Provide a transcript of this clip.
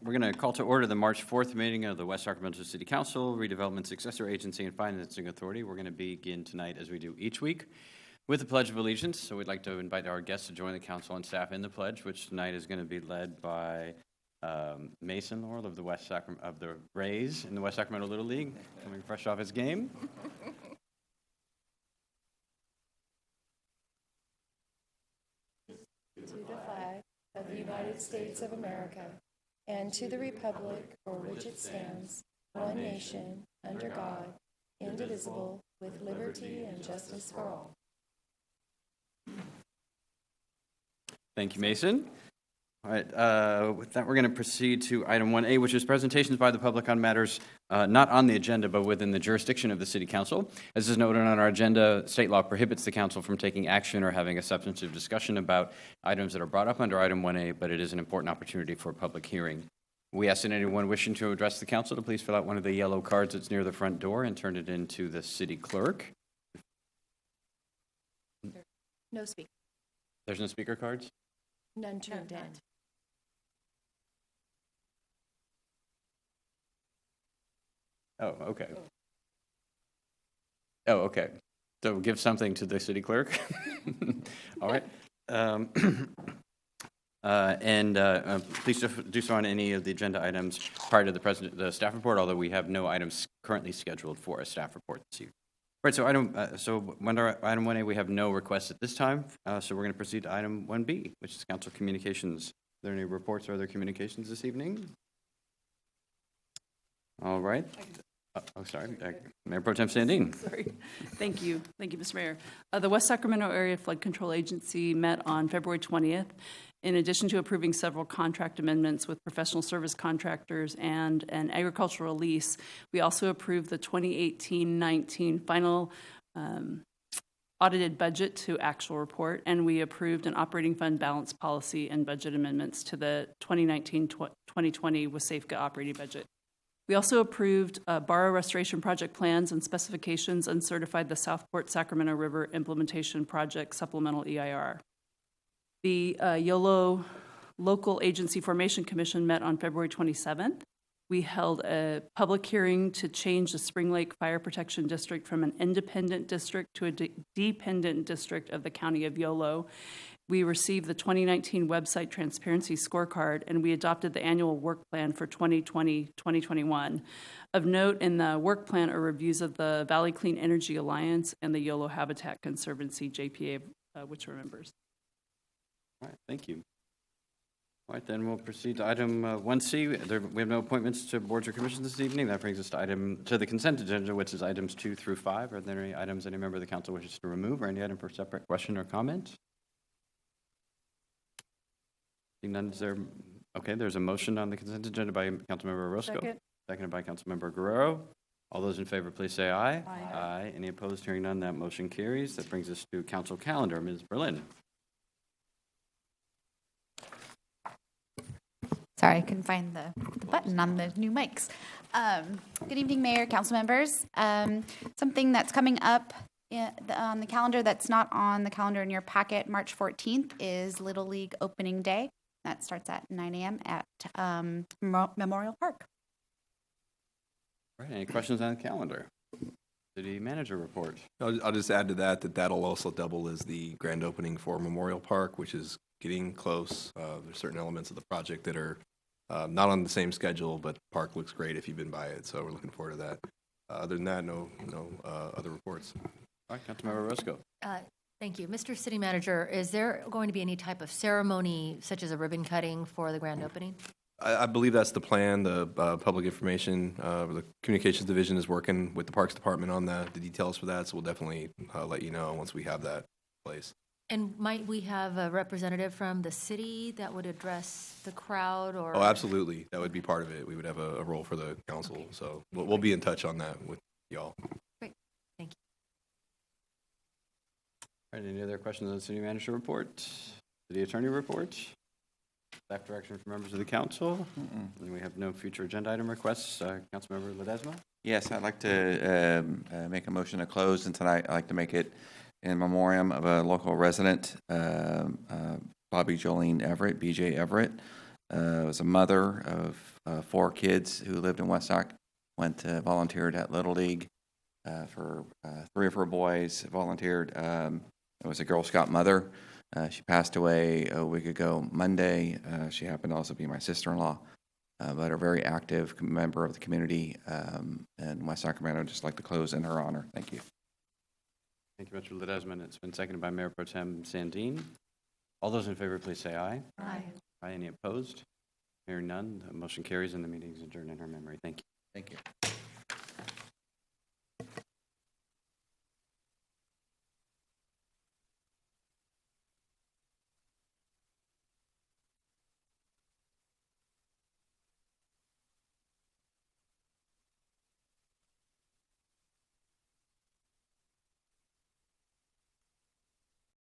We're going to call to order the March 4th meeting of the West Sacramento City Council, Redevelopment Successor Agency, and Financing Authority. We're going to begin tonight, as we do each week, with the Pledge of Allegiance. So we'd like to invite our guests to join the council and staff in the pledge, which tonight is going to be led by Mason Laurel of the Rays in the West Sacramento Little League, coming fresh off his game. To the flag of the United States of America, and to the republic for which it stands, one nation, under God, indivisible, with liberty and justice for all. Thank you, Mason. All right, with that, we're going to proceed to item 1A, which is presentations by the public on matters not on the agenda, but within the jurisdiction of the City Council. As is noted on our agenda, state law prohibits the Council from taking action or having a substantive discussion about items that are brought up under item 1A, but it is an important opportunity for a public hearing. We ask that anyone wishing to address the Council to please fill out one of the yellow cards that's near the front door and turn it into the City Clerk. No speaker. There's no speaker cards? None turned in. Oh, okay. Oh, okay. So give something to the city clerk. All right. Please do so on any of the agenda items prior to the staff report, although we have no items currently scheduled for a staff report this evening. All right, so under item 1A, we have no requests at this time, so we're going to proceed to item 1B, which is council communications. Are there any reports or other communications this evening? All right. Sorry. Mayor Pro Tem Sandine. Sorry. Thank you, Mr. Mayor. The West Sacramento Area Flood Control Agency met on February 20th. In addition to approving several contract amendments with professional service contractors and an agricultural lease, we also approved the 2018-19 final audited budget to actual report, and we approved an operating fund balance policy and budget amendments to the 2019-2020 WSAFCA operating budget. We also approved borough restoration project plans and specifications and certified the Southport Sacramento River Implementation Project Supplemental EIR. The YOLO Local Agency Formation Commission met on February 27th. We held a public hearing to change the Spring Lake Fire Protection District from an independent district to a dependent district of the County of YOLO. We received the 2019 website transparency scorecard, and we adopted the annual work plan for 2020-2021. Of note, in the work plan are reviews of the Valley Clean Energy Alliance and the YOLO Habitat Conservancy JPA, which are members. All right, thank you. All right, then we'll proceed to item 1C. We have no appointments to boards or commissions this evening. That brings us to the consent agenda, which is items 2 through 5. Are there any items any member of the council wishes to remove, or any item for separate question or comment? None. Is there? Okay, there's a motion on the consent agenda by Councilmember Orozco, seconded by Councilmember Guerrero. All those in favor, please say aye. Aye. Aye. Any opposed? Hearing none, that motion carries. That brings us to council calendar. Ms. Berlin. Sorry, I couldn't find the button on the new mics. Good evening, Mayor, council members. Something that's coming up on the calendar that's not on the calendar in your packet, March 14th, is Little League Opening Day. That starts at 9 a.m. at Memorial Park. All right, any questions on the calendar? City manager report. I'll just add to that'll also double as the grand opening for Memorial Park, which is getting close. There's certain elements of the project that are not on the same schedule, but the park looks great if you've been by it, so we're looking forward to that. Other than that, no other reports. All right, Councilmember Orozco. Thank you. Mr. City Manager, is there going to be any type of ceremony, such as a ribbon cutting, for the grand opening? I believe that's the plan. The public information, the communications division is working with the Parks Department on the details for that, so we'll definitely let you know once we have that in place. And might we have a representative from the city that would address the crowd? Or? Oh, absolutely. That would be part of it. We would have a role for the council, okay. So we'll be in touch on that with y'all. Great. Thank you. All right, any other questions on the city manager report? City attorney report? Staff direction for members of the council? And we have no future agenda item requests. Councilmember Ledesma? Yes, I'd like to make a motion to close, and tonight I'd like to make it in memoriam of a local resident, Bobby Jolene Everett, BJ Everett. was a mother of 4 kids who lived in West Sac. Volunteered at Little League for 3 of her boys. Volunteered. It was a Girl Scout mother. She passed away a week ago Monday. She happened to also be my sister-in-law, but a very active member of the community in West Sacramento. I'd just like to close in her honor. Thank you. Thank you, Mr. Ledesma. It's been seconded by Mayor Pro Tem Sandine. All those in favor, please say aye. Aye. Aye. Any opposed? Hearing none, the motion carries and the meeting is adjourned in her memory. Thank you. Thank you.